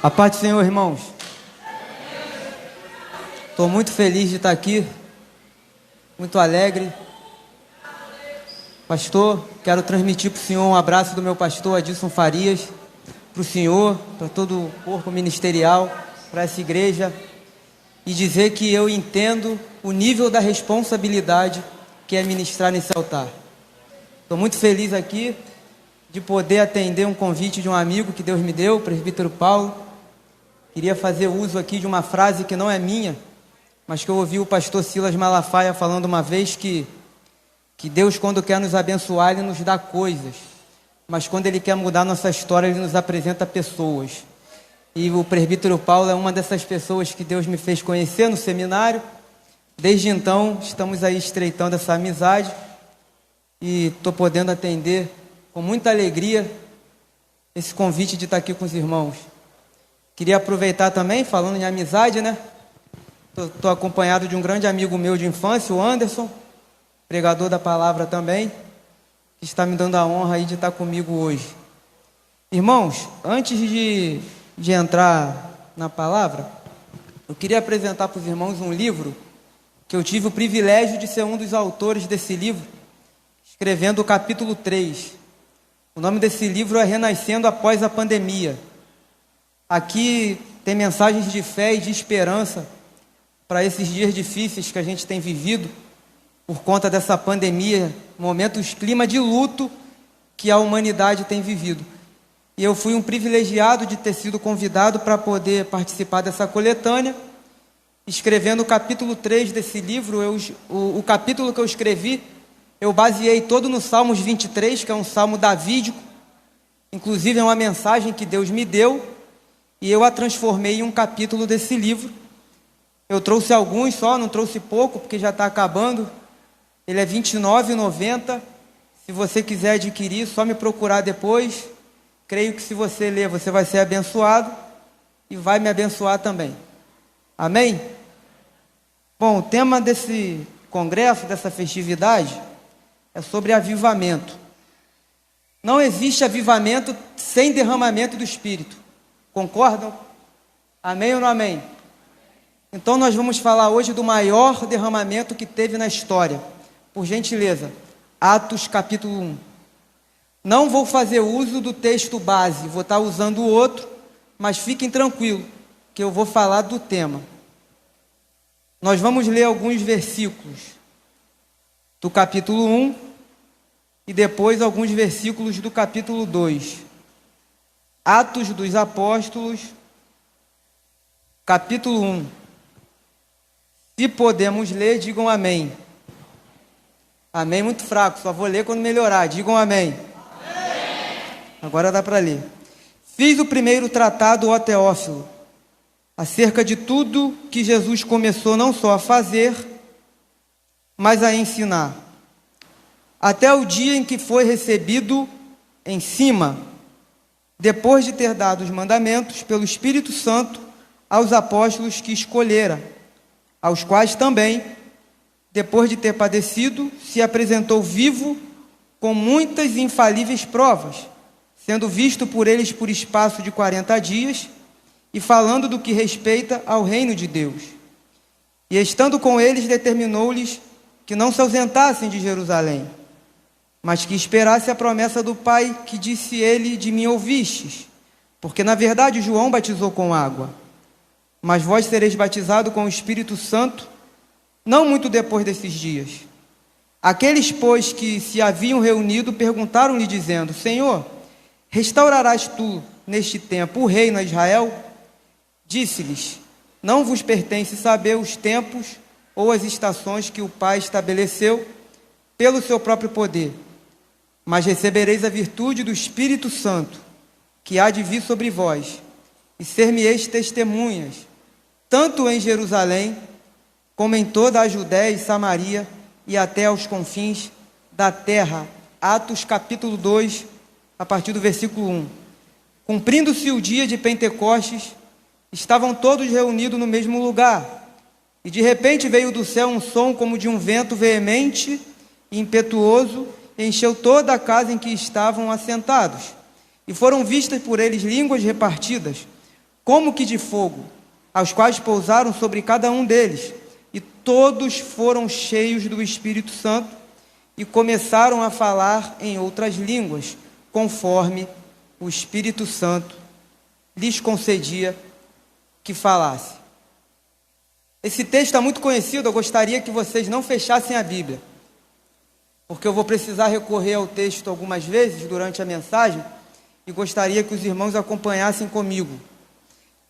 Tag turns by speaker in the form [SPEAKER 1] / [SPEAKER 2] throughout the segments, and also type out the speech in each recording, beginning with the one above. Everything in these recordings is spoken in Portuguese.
[SPEAKER 1] A paz do Senhor, irmãos. Estou muito feliz de estar aqui, muito alegre. Pastor, quero transmitir para o senhor um abraço do meu pastor Adilson Farias, para o senhor, para todo o corpo ministerial, para essa igreja, e dizer que eu entendo o nível da responsabilidade que é ministrar nesse altar. Estou muito feliz aqui de poder atender um convite de um amigo que Deus me deu, o presbítero Paulo. Queria fazer uso aqui de uma frase que não é minha, mas que eu ouvi o pastor Silas Malafaia falando uma vez que Deus, quando quer nos abençoar, Ele nos dá coisas, mas quando Ele quer mudar nossa história, Ele nos apresenta pessoas. E o presbítero Paulo é uma dessas pessoas que Deus me fez conhecer no seminário. Desde então, estamos aí estreitando essa amizade e estou podendo atender com muita alegria esse convite de estar aqui com os irmãos. Queria aproveitar também, falando em amizade, né? Estou acompanhado de um grande amigo meu de infância, o Anderson, pregador da palavra também, que está me dando a honra aí de estar comigo hoje. Irmãos, antes de entrar na palavra, eu queria apresentar para os irmãos um livro que eu tive o privilégio de ser um dos autores desse livro, escrevendo o capítulo 3. O nome desse livro é Renascendo Após a Pandemia. Aqui tem mensagens de fé e de esperança para esses dias difíceis que a gente tem vivido por conta dessa pandemia, momentos, clima de luto que a humanidade tem vivido. E eu fui um privilegiado de ter sido convidado para poder participar dessa coletânea, escrevendo o capítulo 3 desse livro. O capítulo que eu escrevi, eu baseei todo no Salmos 23, que é um salmo davídico, inclusive é uma mensagem que Deus me deu, e eu a transformei em um capítulo desse livro. Eu trouxe alguns só, não trouxe pouco, porque já está acabando. Ele é R$ 29,90. Se você quiser adquirir, só me procurar depois. Creio que se você ler, você vai ser abençoado e vai me abençoar também. Amém? Bom, o tema desse congresso, dessa festividade, é sobre avivamento. Não existe avivamento sem derramamento do Espírito. Concordam? Amém ou não amém? Então nós vamos falar hoje do maior derramamento que teve na história. Por gentileza, Atos capítulo 1. Não vou fazer uso do texto base, vou estar usando o outro, mas fiquem tranquilos, que eu vou falar do tema. Nós vamos ler alguns versículos do capítulo 1 e depois alguns versículos do capítulo 2. Atos dos Apóstolos, capítulo 1. Se podemos ler, digam amém. Amém muito fraco, só vou ler quando melhorar, digam amém. Amém. Agora dá para ler. Fiz o primeiro tratado, ó Teófilo, acerca de tudo que Jesus começou não só a fazer, mas a ensinar, até o dia em que foi recebido em cima, depois de ter dado os mandamentos pelo Espírito Santo aos apóstolos que escolhera, aos quais também, depois de ter padecido, se apresentou vivo com muitas infalíveis provas, sendo visto por eles por espaço de 40 dias, e falando do que respeita ao reino de Deus. E estando com eles, determinou-lhes que não se ausentassem de Jerusalém, mas que esperasse a promessa do Pai, que disse ele: de mim ouvistes, porque na verdade João batizou com água, mas vós sereis batizados com o Espírito Santo, não muito depois desses dias. Aqueles, pois, que se haviam reunido, perguntaram-lhe, dizendo: Senhor, restaurarás tu, neste tempo, o reino a Israel? Disse-lhes: não vos pertence saber os tempos ou as estações que o Pai estabeleceu pelo seu próprio poder, mas recebereis a virtude do Espírito Santo, que há de vir sobre vós, e ser-me-eis testemunhas, tanto em Jerusalém, como em toda a Judéia e Samaria, e até aos confins da terra. Atos capítulo 2, a partir do versículo 1. Cumprindo-se o dia de Pentecostes, estavam todos reunidos no mesmo lugar, e de repente veio do céu um som como de um vento veemente e impetuoso, e encheu toda a casa em que estavam assentados. E foram vistas por eles línguas repartidas, como que de fogo, aos quais pousaram sobre cada um deles, e todos foram cheios do Espírito Santo e começaram a falar em outras línguas, conforme o Espírito Santo lhes concedia que falasse. Esse texto é muito conhecido, eu gostaria que vocês não fechassem a Bíblia, porque eu vou precisar recorrer ao texto algumas vezes durante a mensagem, e gostaria que os irmãos acompanhassem comigo.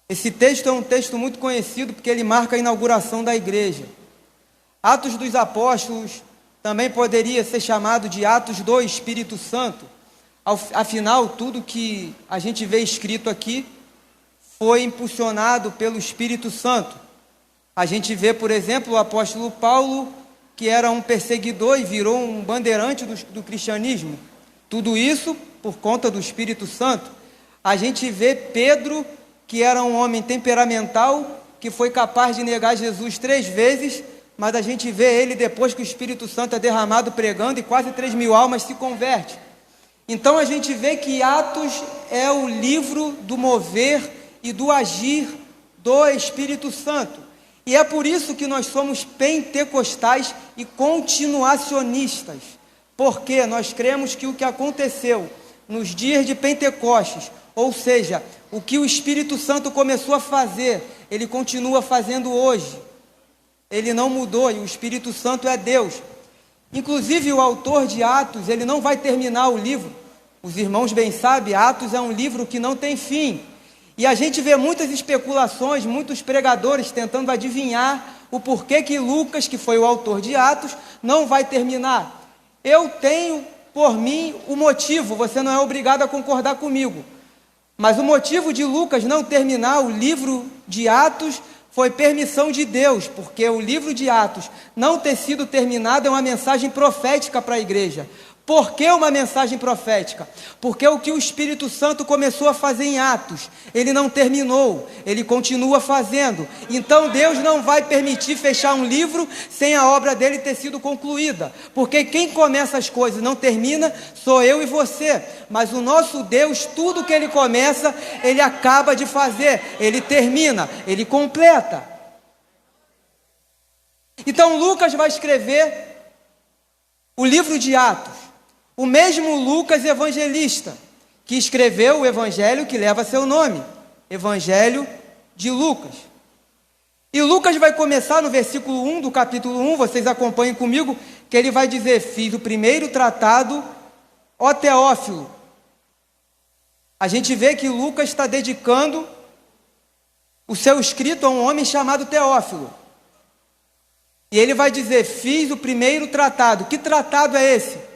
[SPEAKER 1] Esse texto é um texto muito conhecido, porque ele marca a inauguração da igreja. Atos dos Apóstolos também poderia ser chamado de Atos do Espírito Santo. Afinal, tudo que a gente vê escrito aqui foi impulsionado pelo Espírito Santo. A gente vê, por exemplo, o apóstolo Paulo, que era um perseguidor e virou um bandeirante do cristianismo. Tudo isso por conta do Espírito Santo. A gente vê Pedro, que era um homem temperamental, que foi capaz de negar Jesus 3 vezes, mas a gente vê ele, depois que o Espírito Santo é derramado, pregando, e quase 3.000 almas se convertem. Então a gente vê que Atos é o livro do mover e do agir do Espírito Santo. E é por isso que nós somos pentecostais e continuacionistas, porque nós cremos que o que aconteceu nos dias de Pentecostes, ou seja, o que o Espírito Santo começou a fazer, ele continua fazendo hoje. Ele não mudou, e o Espírito Santo é Deus. Inclusive o autor de Atos, ele não vai terminar o livro. Os irmãos bem sabem, Atos é um livro que não tem fim. E a gente vê muitas especulações, muitos pregadores tentando adivinhar o porquê que Lucas, que foi o autor de Atos, não vai terminar. Eu tenho por mim o motivo, você não é obrigado a concordar comigo. Mas o motivo de Lucas não terminar o livro de Atos foi permissão de Deus, porque o livro de Atos não ter sido terminado é uma mensagem profética para a igreja. Por que uma mensagem profética? Porque o que o Espírito Santo começou a fazer em Atos, ele não terminou, ele continua fazendo. Então Deus não vai permitir fechar um livro sem a obra dele ter sido concluída, porque quem começa as coisas e não termina, sou eu e você. Mas o nosso Deus, tudo que ele começa, ele acaba de fazer, ele termina, ele completa. Então Lucas vai escrever o livro de Atos. O mesmo Lucas evangelista, que escreveu o evangelho que leva seu nome, Evangelho de Lucas. E Lucas vai começar no versículo 1 do capítulo 1, vocês acompanhem comigo, que ele vai dizer: fiz o primeiro tratado, ó Teófilo. A gente vê que Lucas está dedicando o seu escrito a um homem chamado Teófilo. E ele vai dizer: fiz o primeiro tratado. Que tratado é esse?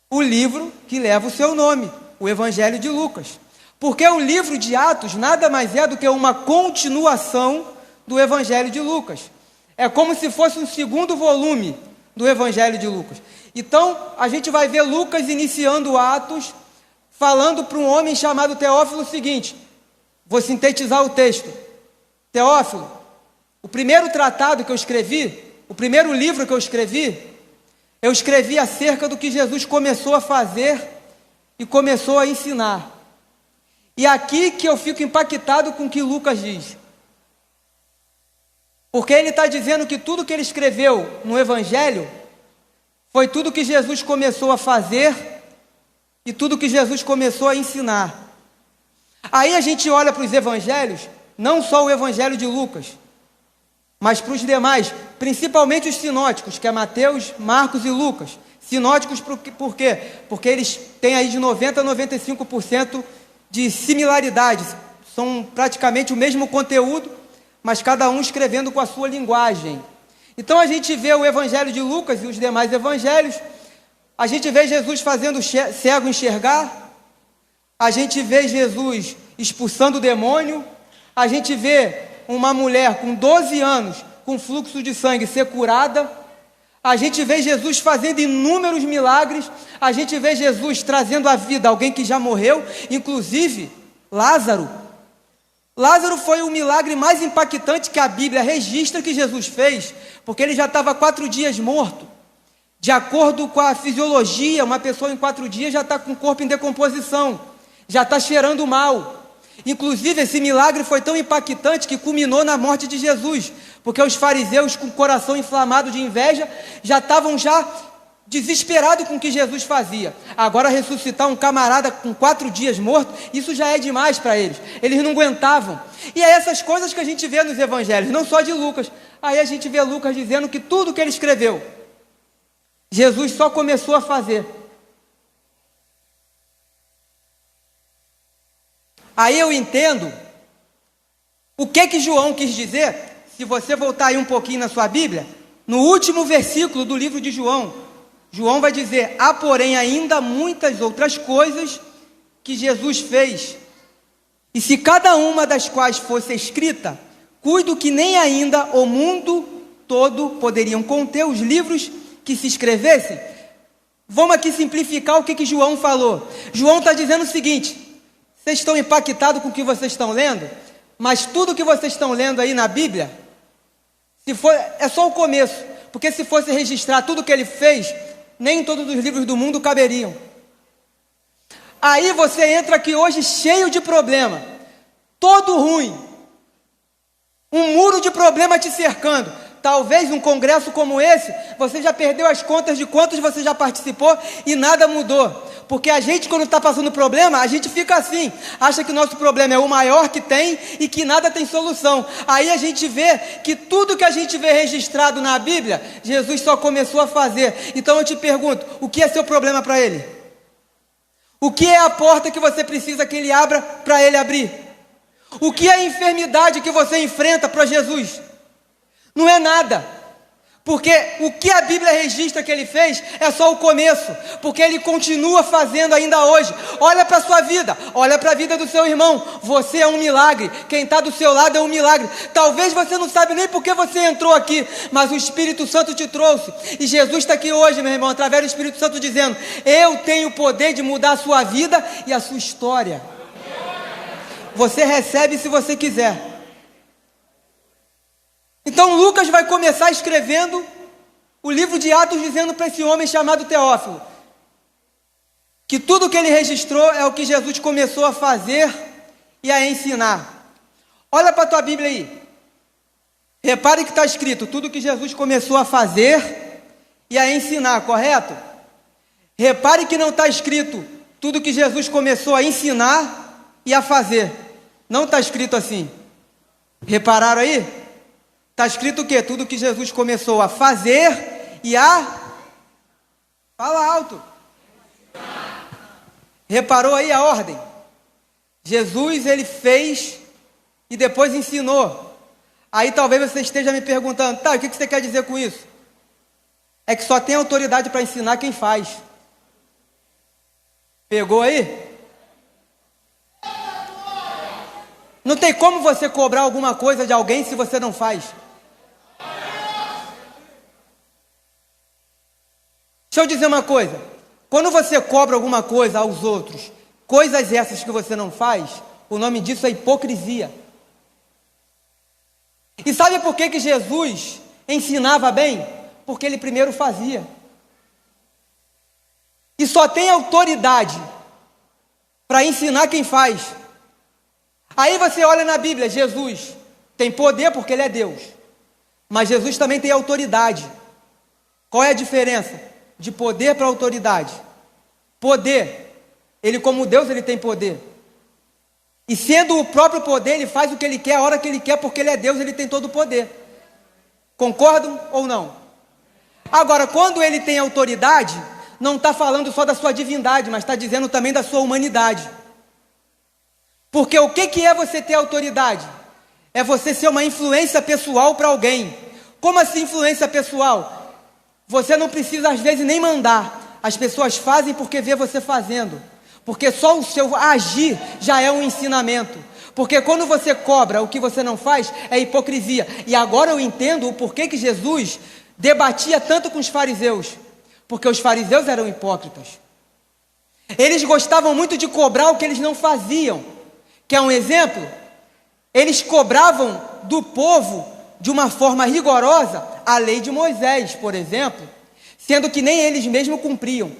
[SPEAKER 1] O livro que leva o seu nome, o Evangelho de Lucas. Porque o livro de Atos nada mais é do que uma continuação do Evangelho de Lucas. É como se fosse um segundo volume do Evangelho de Lucas. Então, a gente vai ver Lucas iniciando Atos, falando para um homem chamado Teófilo o seguinte, vou sintetizar o texto. Teófilo, o primeiro tratado que eu escrevi, o primeiro livro que eu escrevi acerca do que Jesus começou a fazer e começou a ensinar. E aqui que eu fico impactado com o que Lucas diz. Porque ele está dizendo que tudo que ele escreveu no Evangelho foi tudo que Jesus começou a fazer e tudo que Jesus começou a ensinar. Aí a gente olha para os Evangelhos, não só o Evangelho de Lucas, mas para os demais, principalmente os sinóticos, que é Mateus, Marcos e Lucas. Sinóticos por quê? Porque eles têm aí de 90% a 95% de similaridade, são praticamente o mesmo conteúdo, mas cada um escrevendo com a sua linguagem. Então a gente vê o Evangelho de Lucas e os demais evangelhos, a gente vê Jesus fazendo o cego enxergar, a gente vê Jesus expulsando o demônio, a gente vê uma mulher com 12 anos, com fluxo de sangue, ser curada. A gente vê Jesus fazendo inúmeros milagres. A gente vê Jesus trazendo à vida alguém que já morreu, inclusive Lázaro. Lázaro foi o milagre mais impactante que a Bíblia registra que Jesus fez, porque ele já estava 4 dias morto. De acordo com a fisiologia, uma pessoa em 4 dias já está com o corpo em decomposição, já está cheirando mal. Inclusive, esse milagre foi tão impactante que culminou na morte de Jesus, porque os fariseus, com o coração inflamado de inveja, já estavam desesperados com o que Jesus fazia. Agora, ressuscitar um camarada com 4 dias morto, isso já é demais para eles. Eles não aguentavam. E é essas coisas que a gente vê nos evangelhos, não só de Lucas. Aí a gente vê Lucas dizendo que tudo que ele escreveu, Jesus só começou a fazer. Aí eu entendo o que João quis dizer. Se você voltar aí um pouquinho na sua Bíblia, no último versículo do livro de João, João vai dizer: há porém ainda muitas outras coisas que Jesus fez, e se cada uma das quais fosse escrita, cuido que nem ainda o mundo todo poderiam conter os livros que se escrevessem. Vamos aqui simplificar o que João falou. João está dizendo o seguinte: vocês estão impactados com o que vocês estão lendo, mas tudo que vocês estão lendo aí na Bíblia, é só o começo, porque se fosse registrar tudo que ele fez, nem todos os livros do mundo caberiam. Aí você entra aqui hoje cheio de problema, todo ruim, um muro de problema te cercando. Talvez um congresso como esse, você já perdeu as contas de quantos você já participou e nada mudou. Porque a gente, quando está passando problema, a gente fica assim, acha que o nosso problema é o maior que tem e que nada tem solução. Aí a gente vê que tudo que a gente vê registrado na Bíblia, Jesus só começou a fazer. Então eu te pergunto, o que é seu problema para Ele? O que é a porta que você precisa que Ele abra para Ele abrir? O que é a enfermidade que você enfrenta para Jesus? Não é nada, porque o que a Bíblia registra que ele fez é só o começo, porque ele continua fazendo ainda hoje. Olha para a sua vida, olha para a vida do seu irmão, você é um milagre, quem está do seu lado é um milagre. Talvez você não sabe nem por que você entrou aqui, mas o Espírito Santo te trouxe, e Jesus está aqui hoje, meu irmão, através do Espírito Santo dizendo: eu tenho o poder de mudar a sua vida e a sua história. Você recebe se você quiser. Então Lucas vai começar escrevendo o livro de Atos, dizendo para esse homem chamado Teófilo que tudo que ele registrou é o que Jesus começou a fazer e a ensinar. Olha para a tua Bíblia aí, repare que está escrito tudo que Jesus começou a fazer e a ensinar, correto? Repare que não está escrito tudo que Jesus começou a ensinar e a fazer. Não está escrito assim. Repararam aí? Está escrito o quê? Tudo que Jesus começou a fazer e a... Fala alto. Reparou aí a ordem? Jesus, ele fez e depois ensinou. Aí talvez você esteja me perguntando: tá, o que você quer dizer com isso? É que só tem autoridade para ensinar quem faz. Pegou aí? Não tem como você cobrar alguma coisa de alguém se você não faz. Deixa eu dizer uma coisa: quando você cobra alguma coisa aos outros, coisas essas que você não faz, o nome disso é hipocrisia. E sabe por que Jesus ensinava bem? Porque ele primeiro fazia. E só tem autoridade para ensinar quem faz. Aí você olha na Bíblia, Jesus tem poder porque ele é Deus, mas Jesus também tem autoridade. Qual é a diferença de poder para autoridade? Poder, ele como Deus, ele tem poder, e sendo o próprio poder, ele faz o que ele quer, a hora que ele quer, porque ele é Deus, ele tem todo o poder. Concordam ou não? Agora, quando ele tem autoridade, não está falando só da sua divindade, mas está dizendo também da sua humanidade. Porque o que é você ter autoridade? É você ser uma influência pessoal para alguém. Como assim influência pessoal? Você não precisa às vezes nem mandar. As pessoas fazem porque vê você fazendo. Porque só o seu agir já é um ensinamento. Porque quando você cobra o que você não faz, é hipocrisia. E agora eu entendo o porquê que Jesus debatia tanto com os fariseus. Porque os fariseus eram hipócritas. Eles gostavam muito de cobrar o que eles não faziam. Quer um exemplo? Eles cobravam do povo de uma forma rigorosa a lei de Moisés, por exemplo, sendo que nem eles mesmos cumpriam.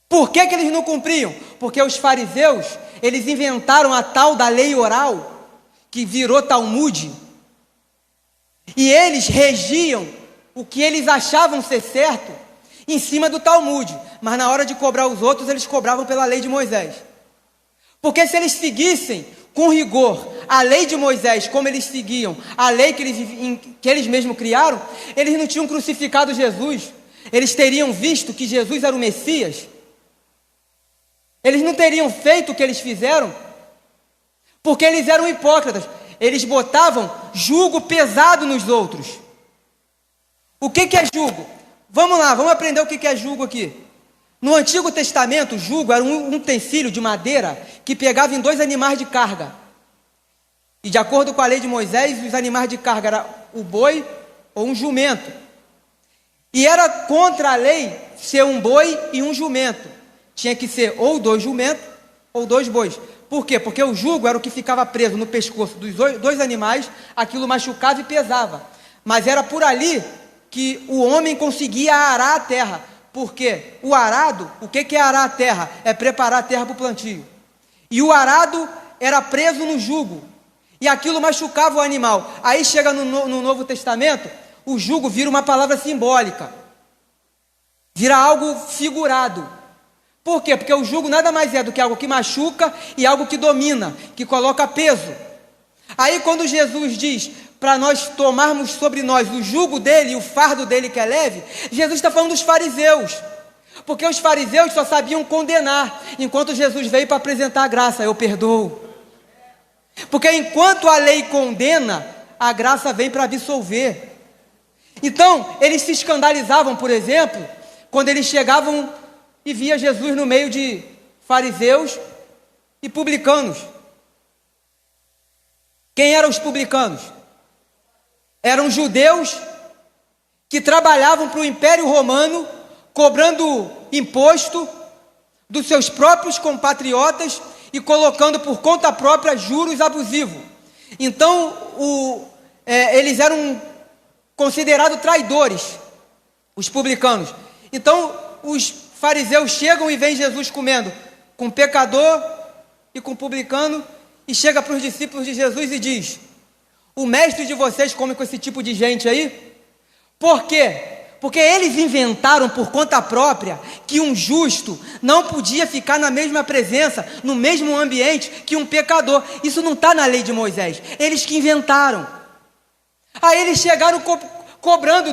[SPEAKER 1] Por que eles não cumpriam? Porque os fariseus, eles inventaram a tal da lei oral, que virou Talmud, e eles regiam o que eles achavam ser certo em cima do Talmud, mas na hora de cobrar os outros, eles cobravam pela lei de Moisés. Porque se eles seguissem com rigor a lei de Moisés, como eles seguiam a lei que eles mesmos criaram, eles não tinham crucificado Jesus, eles teriam visto que Jesus era o Messias, eles não teriam feito o que eles fizeram, porque eles eram hipócritas, eles botavam jugo pesado nos outros. O que é jugo? Vamos lá, vamos aprender o que é jugo aqui. No Antigo Testamento, jugo era um utensílio de madeira que pegava em 2 animais de carga. E de acordo com a lei de Moisés, os animais de carga eram o boi ou um jumento. E era contra a lei ser um boi e um jumento. Tinha que ser ou 2 jumentos ou 2 bois. Por quê? Porque o jugo era o que ficava preso no pescoço dos 2 animais, aquilo machucava e pesava. Mas era por ali que o homem conseguia arar a terra. Porque o arado, o que é arar a terra? É preparar a terra para o plantio. E o arado era preso no jugo. E aquilo machucava o animal. Aí chega no Novo Testamento, o jugo vira uma palavra simbólica. Vira algo figurado. Por quê? Porque o jugo nada mais é do que algo que machuca e algo que domina, que coloca peso. Aí quando Jesus diz para nós tomarmos sobre nós o jugo dele e o fardo dele que é leve, Jesus está falando dos fariseus. Porque os fariseus só sabiam condenar, enquanto Jesus veio para apresentar a graça, eu perdoo. Porque enquanto a lei condena, a graça vem para absolver. Então, eles se escandalizavam, por exemplo, quando eles chegavam e via Jesus no meio de fariseus e publicanos. Quem eram os publicanos? Eram judeus que trabalhavam para o Império Romano, cobrando imposto dos seus próprios compatriotas e colocando por conta própria juros abusivos. Então, eles eram considerados traidores, os publicanos. Então, os fariseus chegam e veem Jesus comendo com pecador e com publicano, e chega para os discípulos de Jesus e diz: o mestre de vocês come com esse tipo de gente aí? Por quê? Porque eles inventaram por conta própria que um justo não podia ficar na mesma presença, no mesmo ambiente que um pecador. Isso não está na lei de Moisés, eles que inventaram. Aí eles chegaram cobrando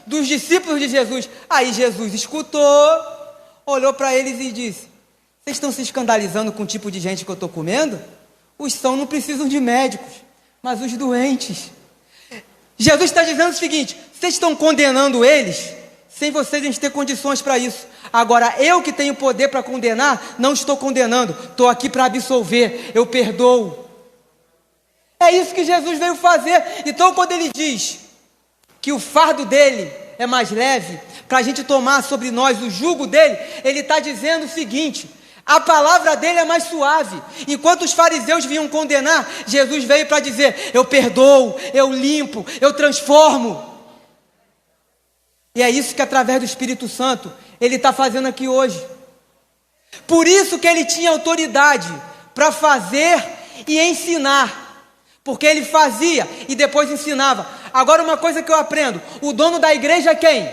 [SPEAKER 1] dos discípulos de Jesus. Aí Jesus escutou, olhou para eles e disse: vocês estão se escandalizando com o tipo de gente que eu estou comendo? Os sãos não precisam de médicos, mas os doentes. Jesus está dizendo o seguinte: vocês estão condenando eles, sem vocês ter condições para isso. Agora, eu que tenho poder para condenar, não estou condenando, estou aqui para absolver, eu perdoo. É isso que Jesus veio fazer. Então, quando ele diz que o fardo dele é mais leve, para a gente tomar sobre nós o jugo dele, ele está dizendo o seguinte: a palavra dele é mais suave. Enquanto os fariseus vinham condenar, Jesus veio para dizer: eu perdoo, eu limpo, eu transformo. E é isso que através do Espírito Santo ele está fazendo aqui hoje. Por isso que ele tinha autoridade para fazer e ensinar, porque ele fazia e depois ensinava. Agora, uma coisa que eu aprendo: o dono da igreja é quem?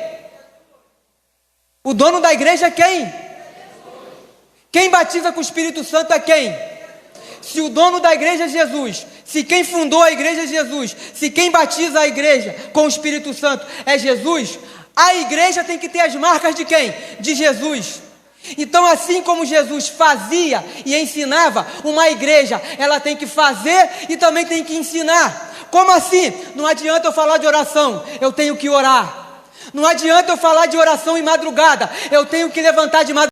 [SPEAKER 1] O dono da igreja é quem? Quem batiza com o Espírito Santo é quem? Se o dono da igreja é Jesus, se quem fundou a igreja é Jesus, se quem batiza a igreja com o Espírito Santo é Jesus, a igreja tem que ter as marcas de quem? De Jesus. Então, assim como Jesus fazia e ensinava, uma igreja, ela tem que fazer e também tem que ensinar. Como assim? Não adianta eu falar de oração, eu tenho que orar. Não adianta eu falar de oração em madrugada, eu tenho que levantar de madrugada.